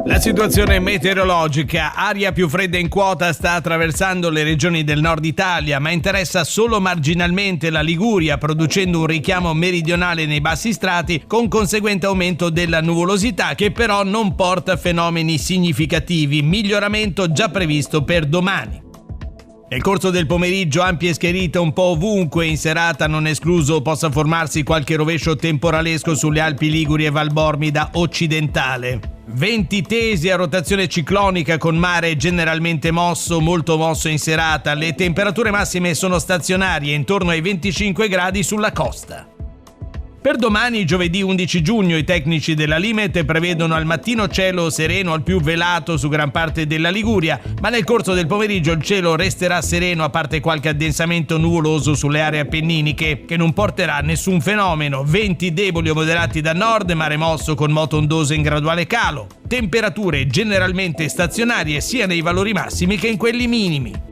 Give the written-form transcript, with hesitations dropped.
La situazione meteorologica: aria più fredda in quota sta attraversando le regioni del nord Italia, ma interessa solo marginalmente la Liguria, producendo un richiamo meridionale nei bassi strati con conseguente aumento della nuvolosità, che però non porta a fenomeni significativi, miglioramento già previsto per domani. Nel corso del pomeriggio ampie schiarite un po' ovunque, in serata non è escluso possa formarsi qualche rovescio temporalesco sulle Alpi Liguri e Valbormida occidentale. Venti tesi a rotazione ciclonica con mare generalmente molto mosso in serata. Le temperature massime sono stazionarie intorno ai 25 gradi sulla costa. Per domani, giovedì 11 giugno, i tecnici della Limet prevedono al mattino cielo sereno al più velato su gran parte della Liguria, ma nel corso del pomeriggio il cielo resterà sereno a parte qualche addensamento nuvoloso sulle aree appenniniche, che non porterà a nessun fenomeno. Venti deboli o moderati da nord, mare mosso con moto ondoso in graduale calo. Temperature generalmente stazionarie sia nei valori massimi che in quelli minimi.